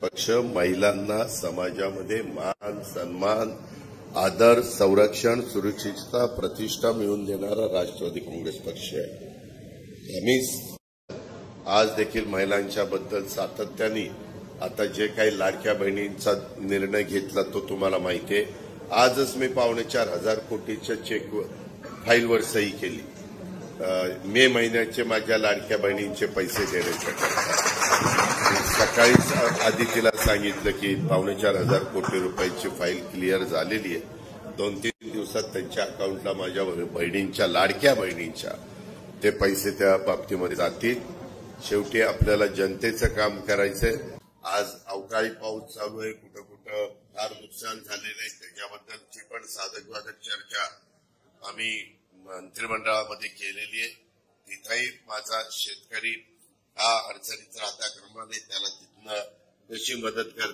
पक्ष महिलांना समाजामध्ये मान सन्मान आदर संरक्षण सुरक्षितता प्रतिष्ठा मिळवून देणारा राष्ट्रवादी काँग्रेस पक्ष आहे। आम्ही आज देखील महिलांच्या बद्दल सातत्याने आता जे काही लाडक्या बहिणींचा निर्णय घेतला तो तुम्हाला माहिती आहे। आजच मी 4,500 कोटीच्या चेक फाईलवर सही केली। मे महिन्याचे माझ्या लाडक्या बहिणींचे पैसे देण्यासाठी सकाळीच आधी तिला सांगितलं की 4,500 कोटी रुपयाची फाईल क्लिअर झालेली आहे। 2-3 दिवसात त्यांच्या अकाउंटला माझ्या बहिणींच्या लाडक्या बहिणींच्या ते पैसे त्या बाबतीमध्ये जातील। शेवटी आपल्याला जनतेचं काम करायचंय। आज अवकाळी पाऊस चालू आहे, कुठं कुठं फार नुकसान झालेलं आहे, त्याच्याबद्दलची पण साधक चर्चा आम्ही मंत्रिमंडळामध्ये केलेली आहे। तिथेही माझा शेतकरी हा अडचणीत राहता क्रमाने त्याला तिथनं कशी मदत करता